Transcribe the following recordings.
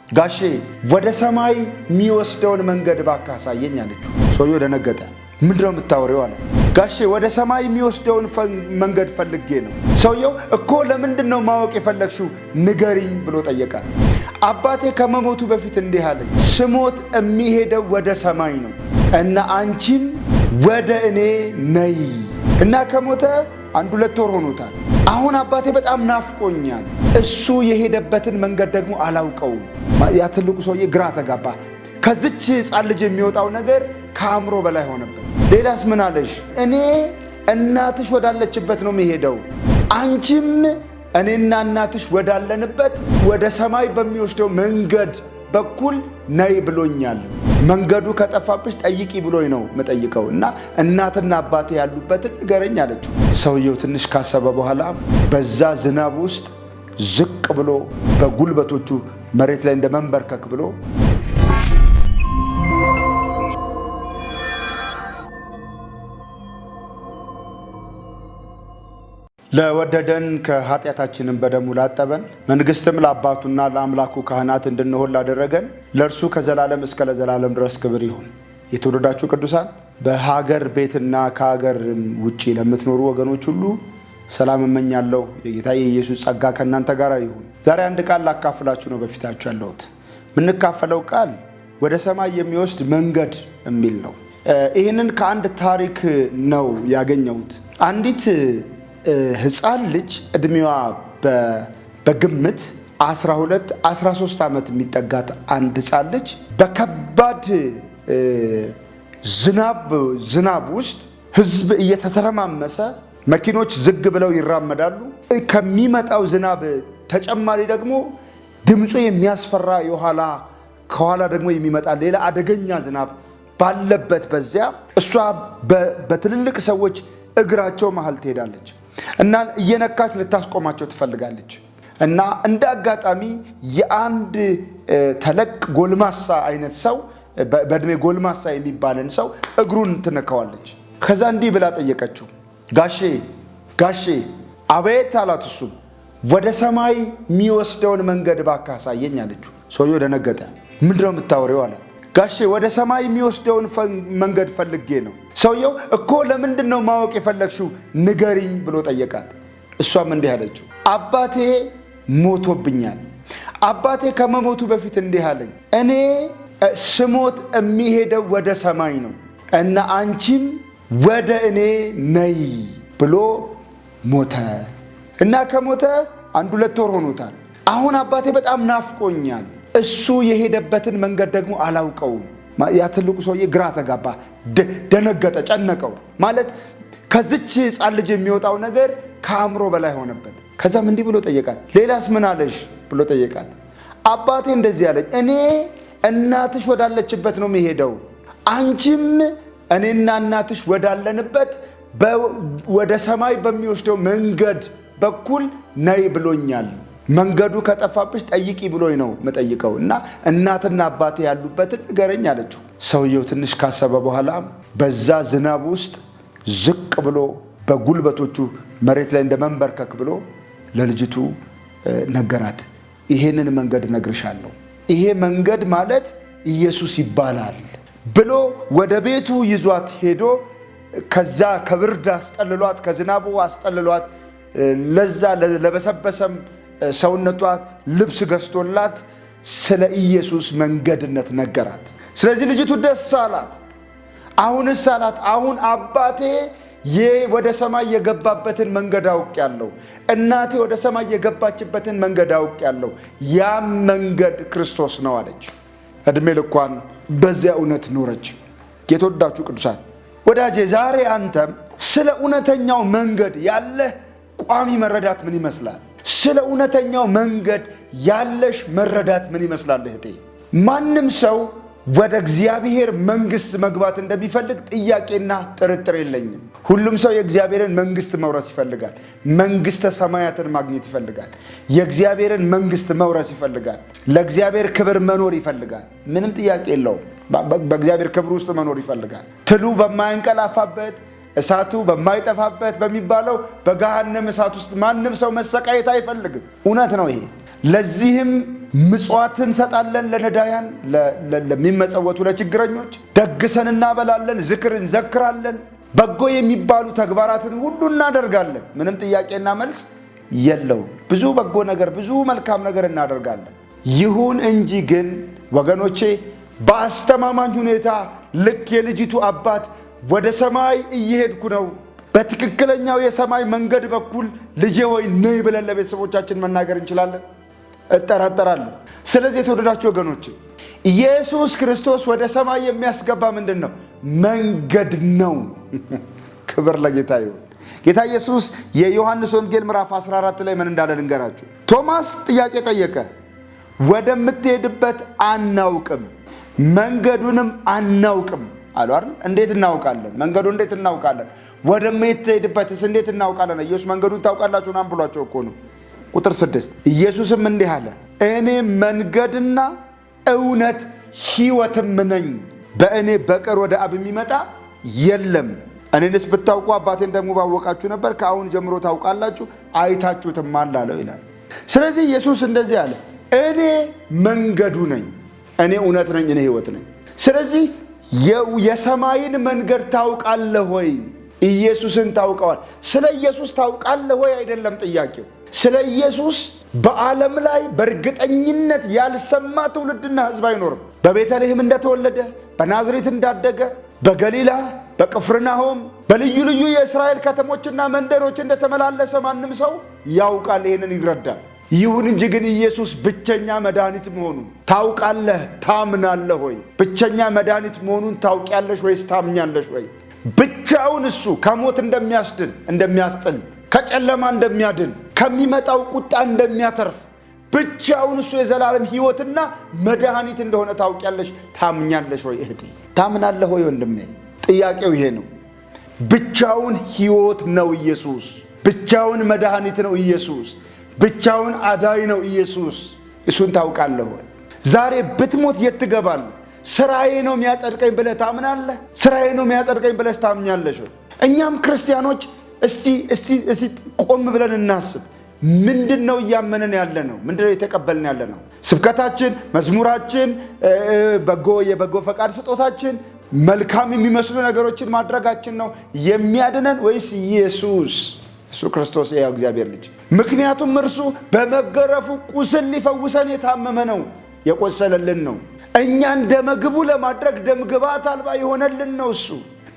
ጋሼ ወደ ሰማይ የሚወስደውን መንገድ ባካ አሳየኝ አለችው። ሰውየው ደነገጠ። ምንድነው የምታወሪው አለ። ጋሼ ወደ ሰማይ የሚወስደውን መንገድ ፈልጌ ነው። ሰውየው እኮ ለምንድነው ማወቅ የፈለግሽው ንገሪኝ ብሎ ጠየቃት። አባቴ ከመሞቱ በፊት እንዲህ አለኝ፣ ስሞት የሚሄደው ወደ ሰማይ ነው እና አንቺም ወደ እኔ ነይ እና ከሞተ 1-2 ወር ሆኖታል። አሁን አባቴ በጣም ናፍቆኛል። እሱ የሄደበትን መንገድ ደግሞ አላውቀውም። ያ ትልቁ ሰውዬ ግራ ተጋባ። ከዚች ሕፃን ልጅ የሚወጣው ነገር ከአእምሮ በላይ ሆነበት። ሌላስ ምን አለሽ? እኔ እናትሽ ወዳለችበት ነው የሚሄደው፣ አንቺም እኔና እናትሽ ወዳለንበት ወደ ሰማይ በሚወስደው መንገድ በኩል ነይ ብሎኛል። መንገዱ ከጠፋብሽ ጠይቂ ብሎኝ ነው መጠይቀው እና እናትና አባቴ ያሉበትን ንገረኝ አለችው። ሰውየው ትንሽ ካሰበ በኋላ በዛ ዝናብ ውስጥ ዝቅ ብሎ በጉልበቶቹ መሬት ላይ እንደ መንበርከክ ብሎ ለወደደን ከኃጢአታችንን በደሙ ላጠበን መንግስትም ለአባቱና ለአምላኩ ካህናት እንድንሆን ላደረገን ለእርሱ ከዘላለም እስከ ለዘላለም ድረስ ክብር ይሁን። የተወደዳችሁ ቅዱሳን በሀገር ቤትና ከሀገር ውጪ ለምትኖሩ ወገኖች ሁሉ ሰላም እመኛለሁ። የጌታ የኢየሱስ ጸጋ ከእናንተ ጋር ይሁን። ዛሬ አንድ ቃል ላካፍላችሁ ነው በፊታችሁ ያለሁት። የምንካፈለው ቃል ወደ ሰማይ የሚወስድ መንገድ የሚል ነው። ይህንን ከአንድ ታሪክ ነው ያገኘሁት። አንዲት ሕፃን ልጅ እድሜዋ በግምት 12-13 ዓመት የሚጠጋት አንድ ሕፃን ልጅ በከባድ ዝናብ ውስጥ ህዝብ እየተተረማመሰ መኪኖች ዝግ ብለው ይራመዳሉ። ከሚመጣው ዝናብ ተጨማሪ ደግሞ ድምፁ የሚያስፈራ ከኋላ ደግሞ የሚመጣ ሌላ አደገኛ ዝናብ ባለበት በዚያ እሷ በትልልቅ ሰዎች እግራቸው መሃል ትሄዳለች እና እየነካች ልታስቆማቸው ትፈልጋለች እና እንደ አጋጣሚ የአንድ ተለቅ ጎልማሳ አይነት ሰው በእድሜ ጎልማሳ የሚባልን ሰው እግሩን ትነካዋለች። ከዛ እንዲህ ብላ ጠየቀችው፣ ጋሼ አቤት አላት። እሱም ወደ ሰማይ የሚወስደውን መንገድ ባካ አሳየኝ አለችው። ሰውየው ደነገጠ። ምንድነው የምታወሪው አላት። ጋሼ ወደ ሰማይ የሚወስደውን መንገድ ፈልጌ ነው። ሰውየው እኮ ለምንድነው ማወቅ የፈለግሽው ንገሪኝ ብሎ ጠየቃት። እሷም እንዲህ አለችው፣ አባቴ ሞቶብኛል። አባቴ ከመሞቱ በፊት እንዲህ አለኝ፣ እኔ ስሞት የሚሄደው ወደ ሰማይ ነው እና አንቺም ወደ እኔ ነይ ብሎ ሞተ እና ከሞተ 1-2 ወር ሆኖታል። አሁን አባቴ በጣም ናፍቆኛል። እሱ የሄደበትን መንገድ ደግሞ አላውቀውም። ያ ትልቁ ሰውዬ ግራ ተጋባ፣ ደነገጠ፣ ጨነቀው። ማለት ከዚች ሕፃን ልጅ የሚወጣው ነገር ከአእምሮ በላይ ሆነበት። ከዛም እንዲህ ብሎ ጠየቃት፣ ሌላስ ምን አለሽ ብሎ ጠየቃት። አባቴ እንደዚህ አለኝ፣ እኔ እናትሽ ወዳለችበት ነው የሚሄደው፣ አንቺም እኔና እናትሽ ወዳለንበት ወደ ሰማይ በሚወስደው መንገድ በኩል ነይ ብሎኛል። መንገዱ ከጠፋብሽ ጠይቂ ብሎኝ ነው መጠይቀው እና እናትና አባቴ ያሉበትን ንገረኝ አለችው። ሰውየው ትንሽ ካሰበ በኋላ በዛ ዝናብ ውስጥ ዝቅ ብሎ በጉልበቶቹ መሬት ላይ እንደ መንበርከክ ብሎ ለልጅቱ ነገራት። ይሄንን መንገድ እነግርሻለሁ፣ ይሄ መንገድ ማለት ኢየሱስ ይባላል ብሎ ወደ ቤቱ ይዟት ሄዶ ከዛ ከብርድ አስጠልሏት፣ ከዝናቡ አስጠልሏት፣ ለዛ ለበሰበሰም ሰውነቷ ልብስ ገዝቶላት ስለ ኢየሱስ መንገድነት ነገራት። ስለዚህ ልጅቱ ደስ አላት። አሁንስ አላት፣ አሁን አባቴ ወደ ሰማይ የገባበትን መንገድ አውቄያለሁ፣ እናቴ ወደ ሰማይ የገባችበትን መንገድ አውቄያለሁ፣ ያም መንገድ ክርስቶስ ነው አለች። እድሜ ልኳን በዚያ እውነት ኖረች። የተወዳችሁ ቅዱሳን ወዳጄ፣ ዛሬ አንተም ስለ እውነተኛው መንገድ ያለህ ቋሚ መረዳት ምን ይመስላል? ስለ እውነተኛው መንገድ ያለሽ መረዳት ምን ይመስላል? እህቴ፣ ማንም ሰው ወደ እግዚአብሔር መንግስት መግባት እንደሚፈልግ ጥያቄና ጥርጥር የለኝም። ሁሉም ሰው የእግዚአብሔርን መንግስት መውረስ ይፈልጋል። መንግስተ ሰማያትን ማግኘት ይፈልጋል። የእግዚአብሔርን መንግስት መውረስ ይፈልጋል። ለእግዚአብሔር ክብር መኖር ይፈልጋል። ምንም ጥያቄ የለውም። በእግዚአብሔር ክብር ውስጥ መኖር ይፈልጋል። ትሉ በማይንቀላፋበት እሳቱ በማይጠፋበት በሚባለው በገሃነም እሳት ውስጥ ማንም ሰው መሰቃየት አይፈልግም። እውነት ነው ይሄ። ለዚህም ምጽዋትን እንሰጣለን ለነዳያን ለሚመጸወቱ ለችግረኞች፣ ደግሰን እናበላለን፣ ዝክር እንዘክራለን፣ በጎ የሚባሉ ተግባራትን ሁሉ እናደርጋለን። ምንም ጥያቄና መልስ የለውም። ብዙ በጎ ነገር ብዙ መልካም ነገር እናደርጋለን። ይሁን እንጂ ግን ወገኖቼ በአስተማማኝ ሁኔታ ልክ የልጅቱ አባት ወደ ሰማይ እየሄድኩ ነው፣ በትክክለኛው የሰማይ መንገድ በኩል ልጄ ሆይ ነይ ብለን ለቤተሰቦቻችን መናገር እንችላለን? እጠራጠራለሁ። ስለዚህ የተወደዳችሁ ወገኖቼ ኢየሱስ ክርስቶስ ወደ ሰማይ የሚያስገባ ምንድን ነው? መንገድ ነው። ክብር ለጌታ ይሁን። ጌታ ኢየሱስ የዮሐንስ ወንጌል ምዕራፍ 14 ላይ ምን እንዳለ ልንገራችሁ። ቶማስ ጥያቄ ጠየቀ። ወደምትሄድበት አናውቅም፣ መንገዱንም አናውቅም አሉ አይደል? እንዴት እናውቃለን? መንገዱ እንዴት እናውቃለን? ወደምትሄድበትስ እንዴት እናውቃለን? ኢየሱስ መንገዱን ታውቃላችሁ ምናምን ብሏቸው እኮ ነው። ቁጥር 6 ኢየሱስም እንዲህ አለ፣ እኔ መንገድና እውነት ሕይወትም ነኝ፣ በእኔ በቀር ወደ አብ የሚመጣ የለም። እኔንስ ብታውቁ አባቴን ደግሞ ባወቃችሁ ነበር። ከአሁን ጀምሮ ታውቃላችሁ፣ አይታችሁትማል አለው ይላል። ስለዚህ ኢየሱስ እንደዚህ አለ፣ እኔ መንገዱ ነኝ፣ እኔ እውነት ነኝ፣ እኔ ሕይወት ነኝ። ስለዚህ የሰማይን መንገድ ታውቃለህ ወይ? ኢየሱስን ታውቀዋል። ስለ ኢየሱስ ታውቃለህ ወይ አይደለም ጥያቄው። ስለ ኢየሱስ በዓለም ላይ በእርግጠኝነት ያልሰማ ትውልድና ሕዝብ አይኖርም። በቤተልሔም እንደተወለደ፣ በናዝሬት እንዳደገ፣ በገሊላ በቅፍርናሆም በልዩ ልዩ የእስራኤል ከተሞችና መንደሮች እንደተመላለሰ ማንም ሰው ያውቃል፣ ይህንን ይረዳል። ይሁን እንጂ ግን ኢየሱስ ብቸኛ መድኃኒት መሆኑን ታውቃለህ? ታምናለህ ወይ? ብቸኛ መድኃኒት መሆኑን ታውቂያለሽ ወይስ ታምኛለሽ ወይ? ብቻውን እሱ ከሞት እንደሚያስድን እንደሚያስጥል፣ ከጨለማ እንደሚያድን፣ ከሚመጣው ቁጣ እንደሚያተርፍ፣ ብቻውን እሱ የዘላለም ሕይወትና መድኃኒት እንደሆነ ታውቂያለሽ? ታምኛለሽ ወይ? እህቴ ታምናለህ ወይ? ወንድሜ ጥያቄው ይሄ ነው። ብቻውን ሕይወት ነው ኢየሱስ። ብቻውን መድኃኒት ነው ኢየሱስ። ብቻውን አዳኝ ነው ኢየሱስ። እሱን ታውቃለህ ወይ? ዛሬ ብትሞት የት ትገባለህ? ስራዬ ነው የሚያጸድቀኝ ብለህ ታምናለህ? ስራዬ ነው የሚያጸድቀኝ ብለህ ታምኛለሽ? እኛም ክርስቲያኖች እስቲ ቆም ብለን እናስብ። ምንድን ነው እያመንን ያለ ነው? ምንድን ነው የተቀበልን ያለ ነው? ስብከታችን፣ መዝሙራችን፣ የበጎ ፈቃድ ስጦታችን፣ መልካም የሚመስሉ ነገሮችን ማድረጋችን ነው የሚያድነን ወይስ ኢየሱስ? እሱ ክርስቶስ ያው እግዚአብሔር ልጅ። ምክንያቱም እርሱ በመገረፉ ቁስል ሊፈውሰን የታመመ ነው፣ የቆሰለልን ነው። እኛን ደመግቡ ለማድረግ ደምግባት አልባ የሆነልን ነው እሱ።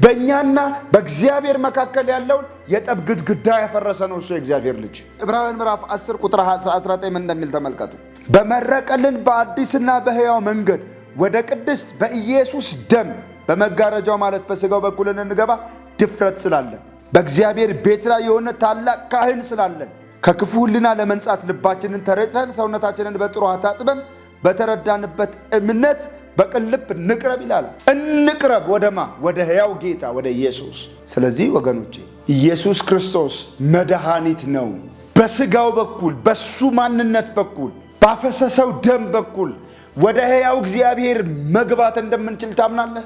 በእኛና በእግዚአብሔር መካከል ያለውን የጠብ ግድግዳ ያፈረሰ ነው እሱ የእግዚአብሔር ልጅ። ዕብራውያን ምዕራፍ 10 ቁጥር 19 ምን እንደሚል ተመልከቱ። በመረቀልን በአዲስና በሕያው መንገድ ወደ ቅድስት በኢየሱስ ደም በመጋረጃው ማለት በሥጋው በኩል እንገባ ድፍረት ስላለን፣ በእግዚአብሔር ቤት ላይ የሆነ ታላቅ ካህን ስላለን፣ ከክፉ ሕሊና ለመንጻት ልባችንን ተረጭተን ሰውነታችንን በጥሩ ውኃ ታጥበን በተረዳንበት እምነት በቅን ልብ እንቅረብ ይላል። እንቅረብ ወደማ? ወደ ሕያው ጌታ ወደ ኢየሱስ። ስለዚህ ወገኖቼ ኢየሱስ ክርስቶስ መድኃኒት ነው። በሥጋው በኩል በሱ ማንነት በኩል ባፈሰሰው ደም በኩል ወደ ሕያው እግዚአብሔር መግባት እንደምንችል ታምናለህ?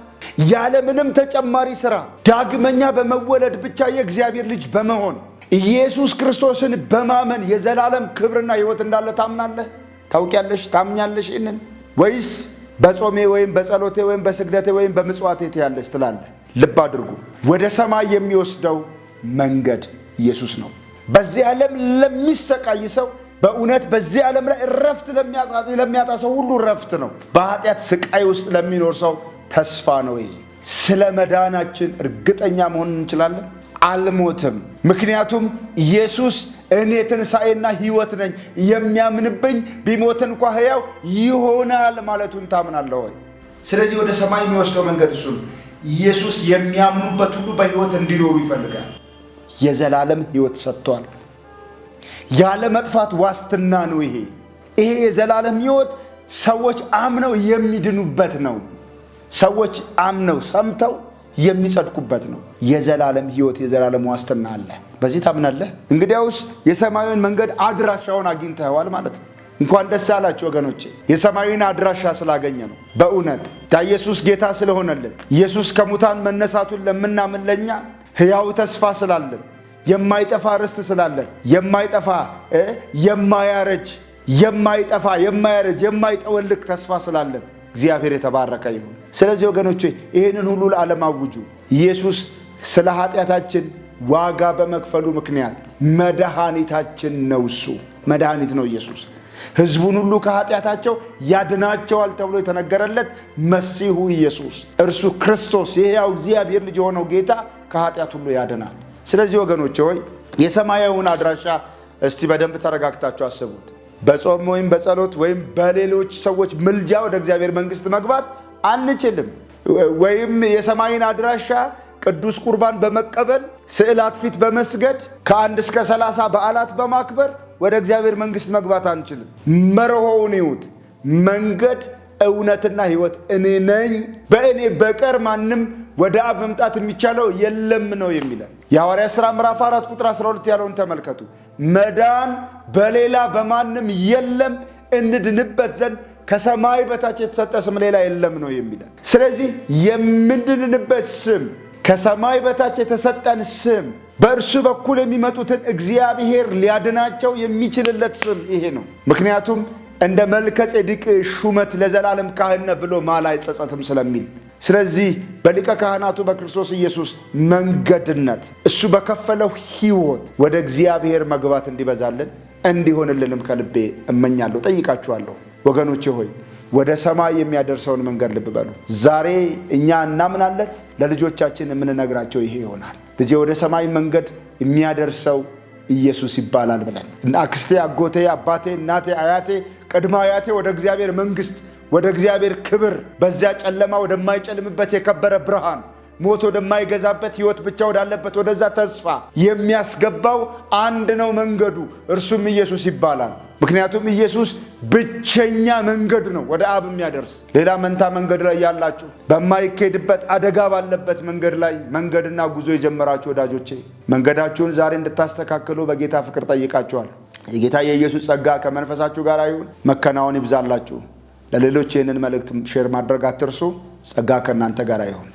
ያለምንም ተጨማሪ ሥራ ዳግመኛ በመወለድ ብቻ የእግዚአብሔር ልጅ በመሆን ኢየሱስ ክርስቶስን በማመን የዘላለም ክብርና ሕይወት እንዳለ ታምናለህ? ታውቂያለሽ? ታምኛለሽ? ይህንን ወይስ በጾሜ ወይም በጸሎቴ ወይም በስግደቴ ወይም በምጽዋቴ ትያለሽ ትላለህ? ልብ አድርጉ። ወደ ሰማይ የሚወስደው መንገድ ኢየሱስ ነው። በዚህ ዓለም ለሚሰቃይ ሰው በእውነት በዚህ ዓለም ላይ እረፍት ለሚያጣ ሰው ሁሉ እረፍት ነው። በኃጢአት ስቃይ ውስጥ ለሚኖር ሰው ተስፋ ነው። ስለ መዳናችን እርግጠኛ መሆን እንችላለን። አልሞትም። ምክንያቱም ኢየሱስ እኔ ትንሣኤና ሕይወት ነኝ፣ የሚያምንብኝ ቢሞት እንኳ ሕያው ይሆናል ማለቱን ታምናለህ ወይ? ስለዚህ ወደ ሰማይ የሚወስደው መንገድ እሱ ነው። ኢየሱስ የሚያምኑበት ሁሉ በሕይወት እንዲኖሩ ይፈልጋል። የዘላለም ሕይወት ሰጥቷል። ያለ መጥፋት ዋስትና ነው። ይሄ የዘላለም ሕይወት ሰዎች አምነው የሚድኑበት ነው። ሰዎች አምነው ሰምተው የሚጸድቁበት ነው። የዘላለም ሕይወት የዘላለም ዋስትና አለ። በዚህ ታምናለህ? እንግዲያውስ የሰማዩን መንገድ አድራሻውን አግኝተዋል ማለት ነው። እንኳን ደስ አላችሁ ወገኖቼ፣ የሰማዩን አድራሻ ስላገኘ ነው። በእውነት ኢየሱስ ጌታ ስለሆነልን፣ ኢየሱስ ከሙታን መነሳቱን ለምናምን ለኛ ሕያው ተስፋ ስላለን፣ የማይጠፋ ርስት ስላለን፣ የማይጠፋ የማያረጅ የማይጠፋ የማይረጅ የማይጠወልቅ ተስፋ ስላለን እግዚአብሔር የተባረከ ይሁን። ስለዚህ ወገኖቼ ይህንን ሁሉ ለዓለም አውጁ። ኢየሱስ ስለ ኃጢአታችን ዋጋ በመክፈሉ ምክንያት መድኃኒታችን ነው። እሱ መድኃኒት ነው ኢየሱስ። ሕዝቡን ሁሉ ከኃጢአታቸው ያድናቸዋል ተብሎ የተነገረለት መሲሁ ኢየሱስ እርሱ ክርስቶስ የሕያው እግዚአብሔር ልጅ የሆነው ጌታ ከኃጢአት ሁሉ ያድናል። ስለዚህ ወገኖቼ ሆይ የሰማያዊውን አድራሻ እስቲ በደንብ ተረጋግታችሁ አስቡት። በጾም ወይም በጸሎት ወይም በሌሎች ሰዎች ምልጃ ወደ እግዚአብሔር መንግሥት መግባት አንችልም። ወይም የሰማይን አድራሻ ቅዱስ ቁርባን በመቀበል ስዕላት ፊት በመስገድ ከ1 እስከ 30 በዓላት በማክበር ወደ እግዚአብሔር መንግሥት መግባት አንችልም። መርሆውን ይሁት መንገድ እውነትና ሕይወት እኔ ነኝ፣ በእኔ በቀር ማንም ወደ አብ መምጣት የሚቻለው የለም ነው የሚለው። የሐዋርያት ሥራ ምዕራፍ 4 ቁጥር 12 ያለውን ተመልከቱ። መዳን በሌላ በማንም የለም፣ እንድንበት ዘንድ ከሰማይ በታች የተሰጠ ስም ሌላ የለም ነው የሚለው። ስለዚህ የምንድንበት ስም ከሰማይ በታች የተሰጠን ስም በእርሱ በኩል የሚመጡትን እግዚአብሔር ሊያድናቸው የሚችልለት ስም ይሄ ነው። ምክንያቱም እንደ መልከ ጼዴቅ ሹመት ለዘላለም ካህን ብሎ ማል አይጸጸትም ስለሚል። ስለዚህ በሊቀ ካህናቱ በክርስቶስ ኢየሱስ መንገድነት እሱ በከፈለው ሕይወት ወደ እግዚአብሔር መግባት እንዲበዛልን እንዲሆንልንም ከልቤ እመኛለሁ፣ ጠይቃችኋለሁ። ወገኖቼ ሆይ ወደ ሰማይ የሚያደርሰውን መንገድ ልብ በሉ። ዛሬ እኛ እናምናለን፣ ለልጆቻችን የምንነግራቸው ይሄ ይሆናል። ልጄ ወደ ሰማይ መንገድ የሚያደርሰው ኢየሱስ ይባላል ብለን አክስቴ፣ አጎቴ፣ አባቴ፣ እናቴ፣ አያቴ፣ ቅድመ አያቴ ወደ እግዚአብሔር መንግሥት ወደ እግዚአብሔር ክብር በዚያ ጨለማ ወደማይጨልምበት የከበረ ብርሃን ሞት ወደማይገዛበት ሕይወት ብቻ ወዳለበት ወደዛ ተስፋ የሚያስገባው አንድ ነው መንገዱ፣ እርሱም ኢየሱስ ይባላል። ምክንያቱም ኢየሱስ ብቸኛ መንገድ ነው ወደ አብ የሚያደርስ። ሌላ መንታ መንገድ ላይ ያላችሁ በማይኬድበት አደጋ ባለበት መንገድ ላይ መንገድና ጉዞ የጀመራችሁ ወዳጆቼ መንገዳችሁን ዛሬ እንድታስተካክሉ በጌታ ፍቅር ጠይቃችኋል። የጌታ የኢየሱስ ጸጋ ከመንፈሳችሁ ጋር ይሁን። መከናወን ይብዛላችሁ። ለሌሎች ይህንን መልእክት ሼር ማድረግ አትርሱ። ጸጋ ከእናንተ ጋር ይሁን።